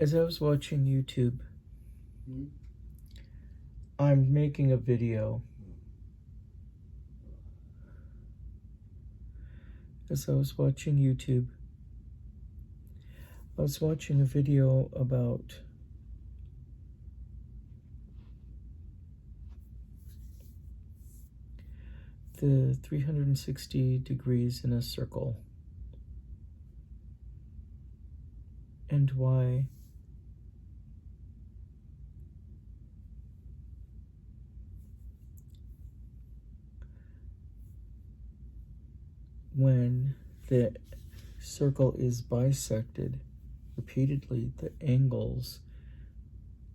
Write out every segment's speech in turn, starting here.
As I was watching YouTube, I'm making a video. As I was watching YouTube, I was watching a video about the 360 degrees in a circle and why when the circle is bisected repeatedly, the angles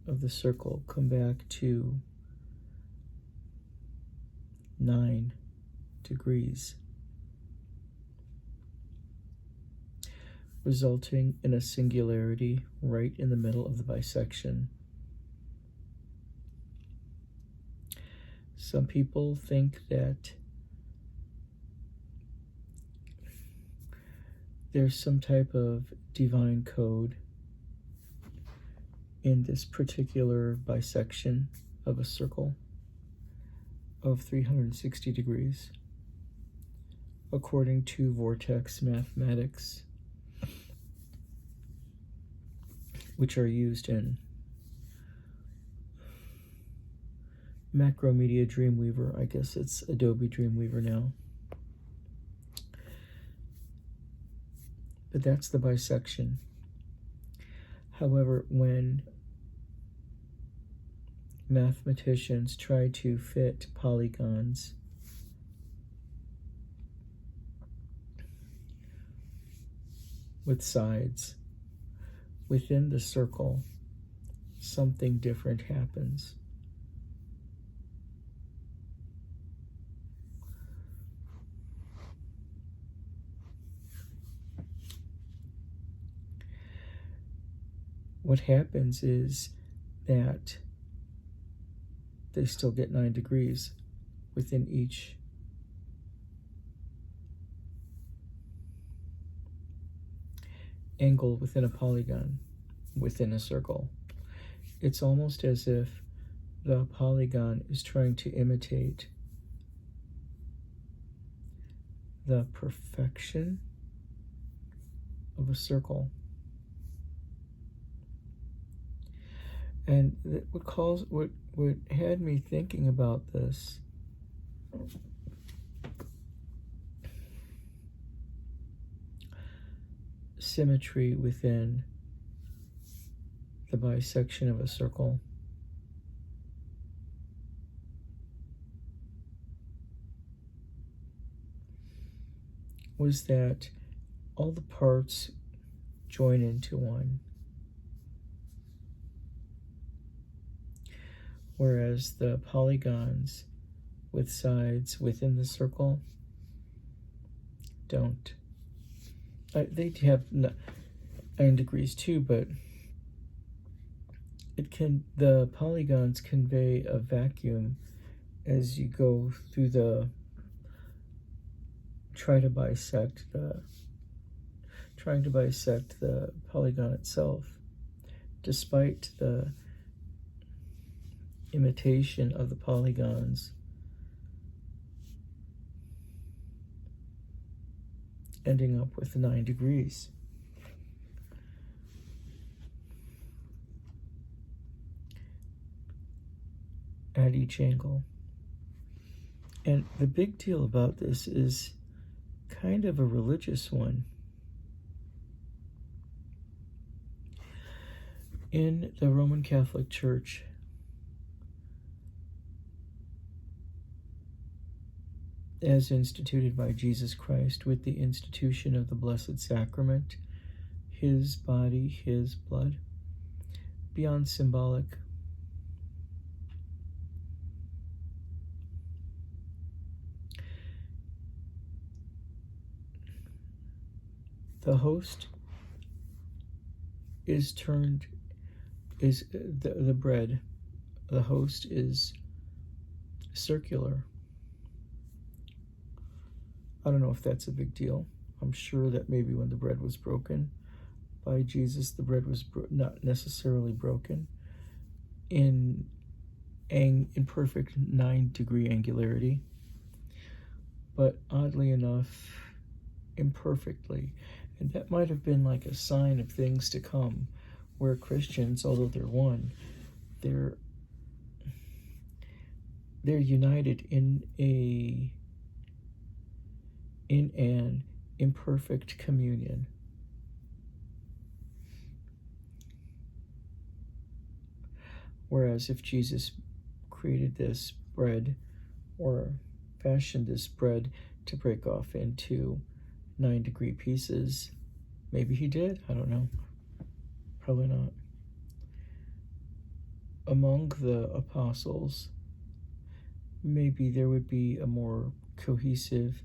of the circle come back to 9 degrees, resulting in a singularity right in the middle of the bisection. Some people think that there's some type of divine code in this particular bisection of a circle of 360 degrees, according to vortex mathematics, which are used in Macromedia Dreamweaver. I guess it's Adobe Dreamweaver now. But that's the bisection. However, when mathematicians try to fit polygons with sides within the circle, something different happens. What happens is that they still get 9 degrees within each angle within a polygon, within a circle. It's almost as if the polygon is trying to imitate the perfection of a circle. And what had me thinking about this symmetry within the bisection of a circle was that all the parts join into one, whereas the polygons with sides within the circle don't. They have 9 degrees too, but the polygons convey a vacuum as you go through trying to bisect the polygon itself, despite the imitation of the polygons ending up with 9 degrees. At each angle. And the big deal about this is kind of a religious one. In the Roman Catholic Church, as instituted by Jesus Christ with the institution of the Blessed Sacrament, His body, His blood, beyond symbolic, the host is the bread. The host is circular. I don't know if that's a big deal. I'm sure that maybe when the bread was broken, by Jesus, the bread was not necessarily broken in perfect 9-degree angularity, but oddly enough, imperfectly. And that might have been like a sign of things to come, where Christians, although they're one, they're united in an imperfect communion. Whereas if Jesus created this bread or fashioned this bread to break off into 9-degree pieces, maybe he did, I don't know, probably not. Among the apostles, maybe there would be a more cohesive,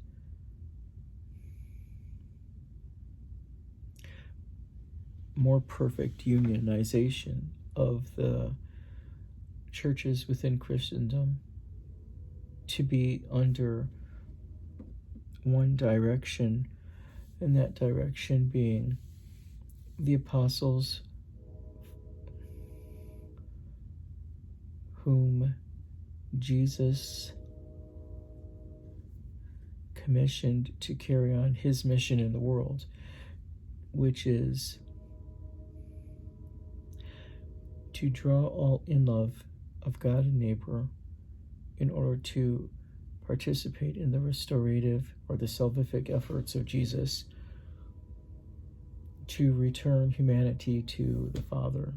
more perfect unionization of the churches within Christendom to be under one direction, and that direction being the apostles whom Jesus commissioned to carry on his mission in the world, which is to draw all in love of God and neighbor in order to participate in the restorative or the salvific efforts of Jesus to return humanity to the Father.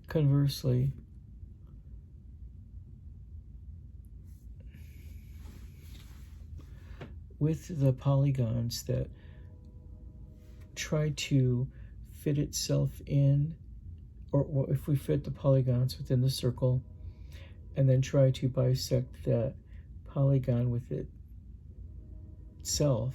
Conversely, with the polygons that try to fit itself in, or if we fit the polygons within the circle and then try to bisect that polygon with itself,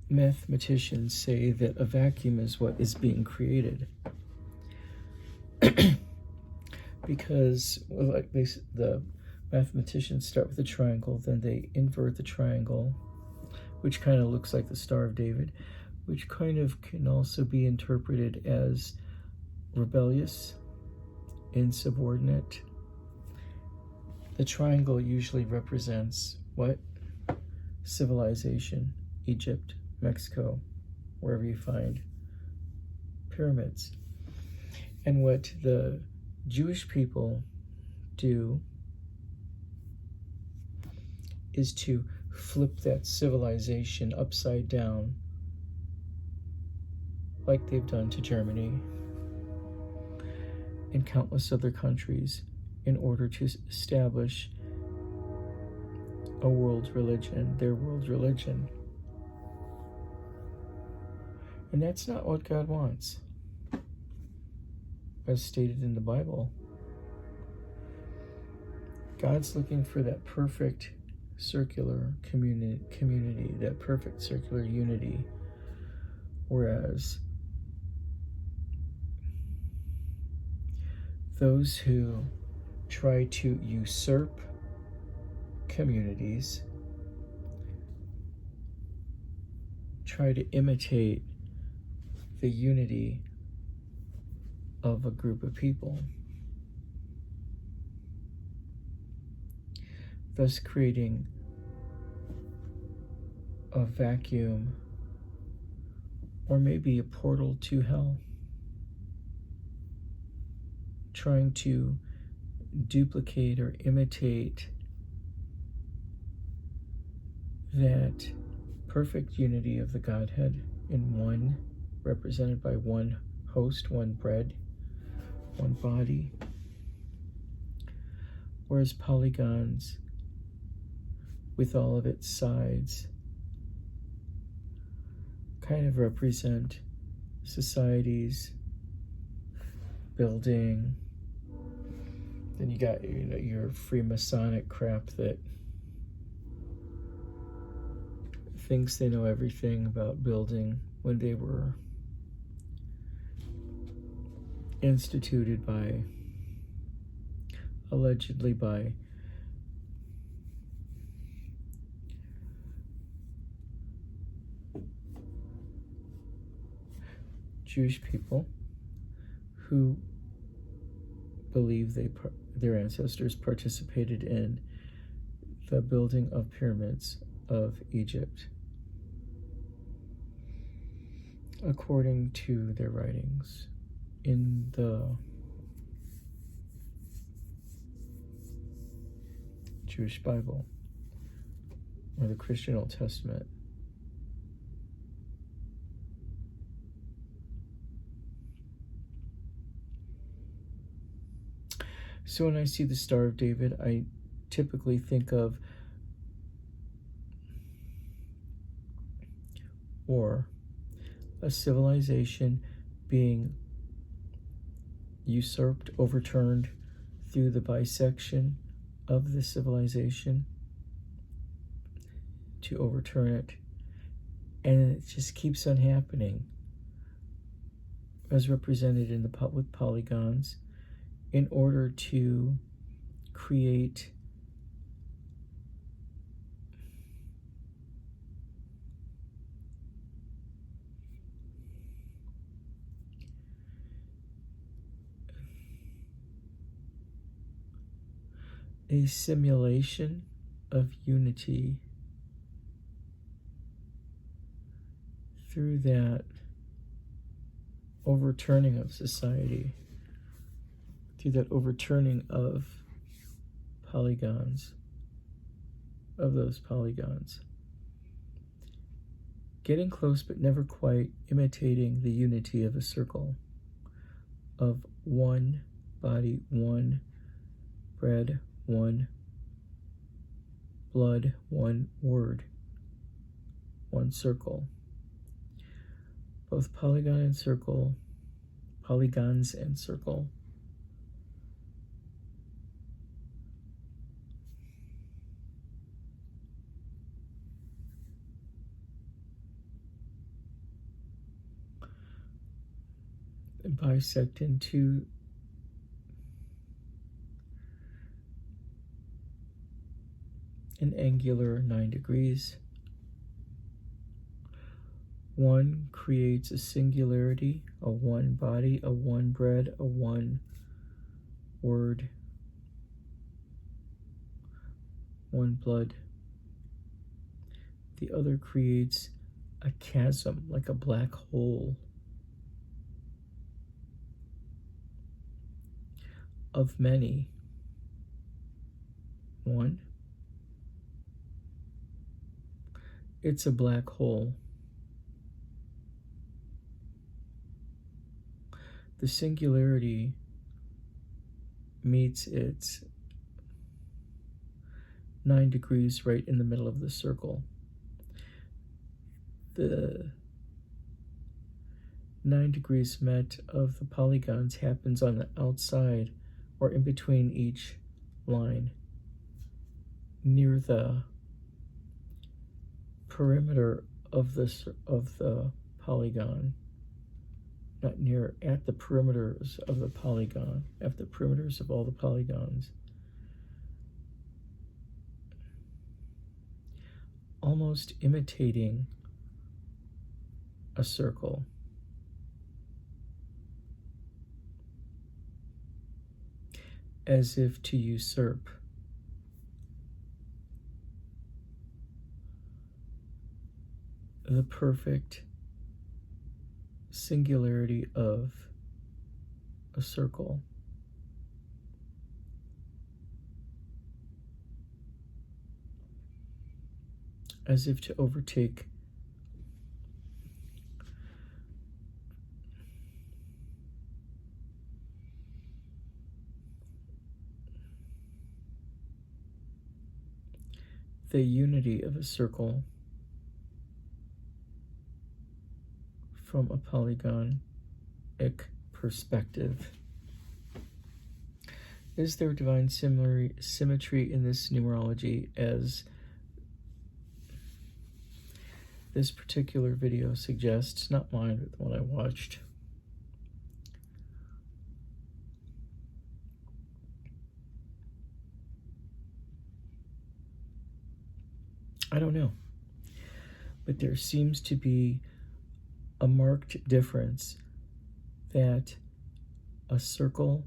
mathematicians say that a vacuum is what is being created. Because the mathematicians start with a triangle, then they invert the triangle, which kind of looks like the Star of David, which kind of can also be interpreted as rebellious, insubordinate. The triangle usually represents what? Civilization, Egypt, Mexico, wherever you find pyramids. And what the Jewish people do is to flip that civilization upside down, like they've done to Germany and countless other countries, in order to establish a world religion, their world religion. And that's not what God wants, as stated in the Bible. God's looking for that perfect circular community, that perfect circular unity, whereas those who try to usurp communities, try to imitate the unity of a group of people, thus creating a vacuum or maybe a portal to hell, trying to duplicate or imitate that perfect unity of the Godhead in one, represented by one host, one bread, one body, whereas polygons, with all of its sides, kind of represent societies, building. Then you got your Freemasonic crap that thinks they know everything about building when they were instituted allegedly by Jewish people who believe their ancestors participated in the building of pyramids of Egypt, according to their writings in the Jewish Bible or the Christian Old Testament. So when I see the Star of David, I typically think of war, a civilization being usurped, overturned through the bisection of the civilization to overturn it. And it just keeps on happening, as represented in with polygons, in order to create a simulation of unity through that overturning of society, through that overturning of polygons, of those polygons. Getting close but never quite, imitating the unity of a circle, of one body, one bread, one blood, one word, one circle. Both polygons and circle bisect into an angular 9 degrees. One creates a singularity, a one body, a one bread, a one word, one blood. The other creates a chasm, like a black hole, of many. One, it's a black hole. The singularity meets its 9 degrees right in the middle of the circle. The 9 degrees met of the polygons happens on the outside or in between each line, near the perimeter of the polygon. Not near, at the perimeters of the polygon, at the perimeters of all the polygons. Almost imitating a circle. As if to usurp the perfect singularity of a circle. As if to overtake the unity of a circle from a polygonic perspective. Is there divine symmetry in this numerology, as this particular video suggests, not mine, but the one I watched. I don't know, but there seems to be a marked difference that a circle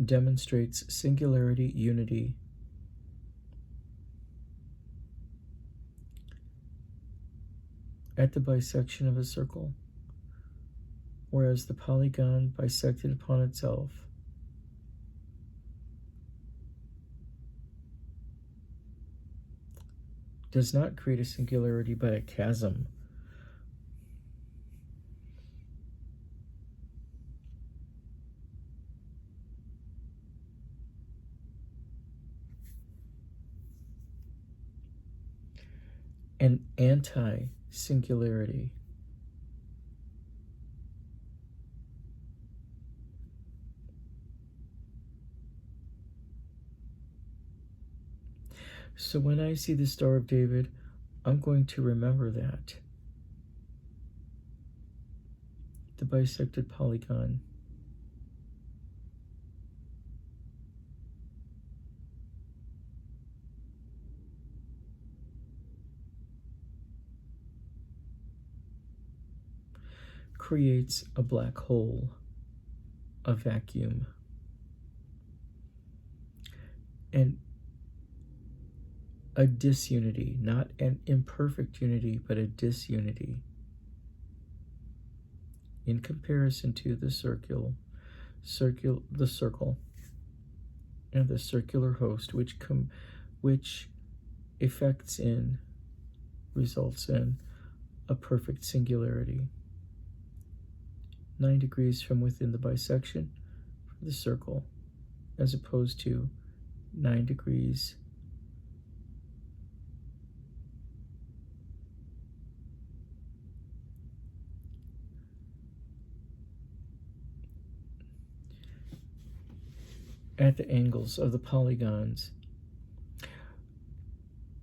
demonstrates singularity, unity, at the bisection of a circle, whereas the polygon bisected upon itself does not create a singularity but a chasm. An anti-singularity. So when I see the Star of David, I'm going to remember that. The bisected polygon. Creates a black hole, a vacuum. And a disunity, not an imperfect unity, but a disunity. In comparison to the circle, and the circular host, which results in a perfect singularity. 9 degrees from within the bisection for the circle, as opposed to 9 degrees at the angles of the polygons.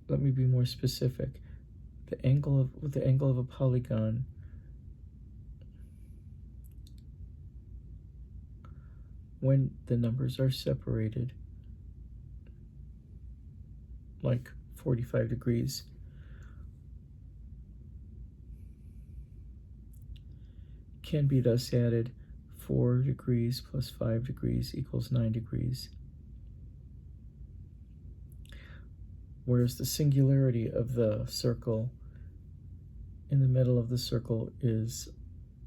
Let me be more specific. The angle of a polygon when the numbers are separated, like 45 degrees, can be thus added 4 degrees plus 5 degrees equals 9 degrees. Whereas the singularity of the circle in the middle of the circle is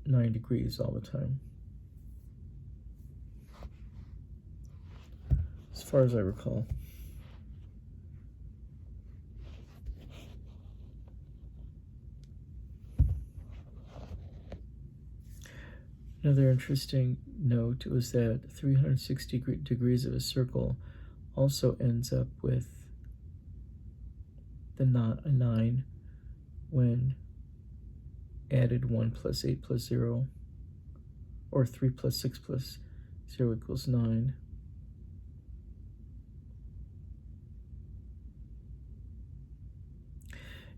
9 degrees all the time, as far as I recall. Another interesting note was that 360 degrees of a circle also ends up with a 9 when added 1 plus 8 plus 0, or 3 plus 6 plus 0 equals 9.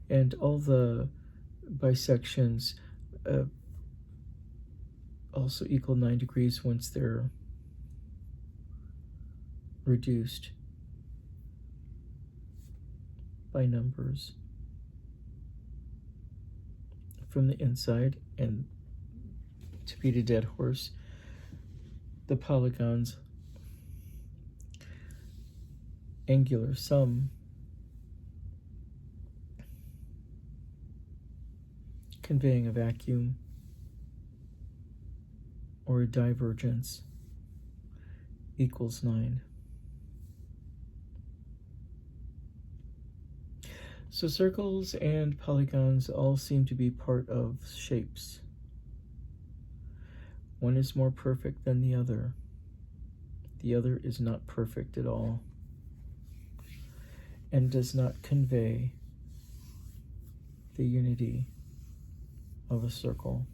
And all the bisections also equal 9 degrees once they're reduced by numbers from the inside. And to beat a dead horse, the polygon's angular sum conveying a vacuum or a divergence equals 9. So circles and polygons all seem to be part of shapes. One is more perfect than the other. The other is not perfect at all and does not convey the unity of a circle.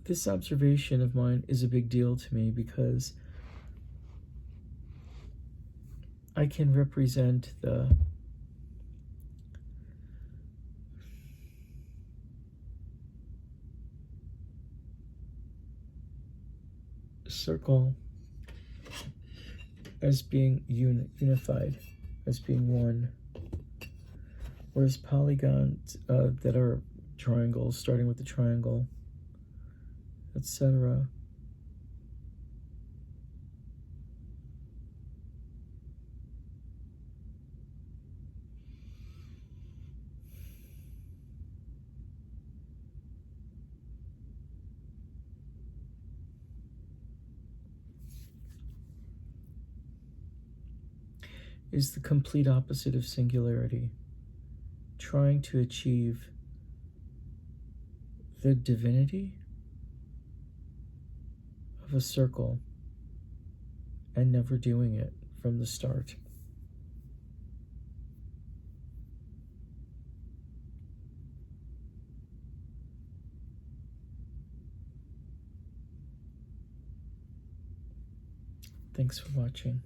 This observation of mine is a big deal to me because I can represent the circle as being unified, as being one, whereas polygons that are triangles, starting with the triangle, etc., is the complete opposite of singularity, trying to achieve the divinity of a circle and never doing it from the start. Thanks for watching.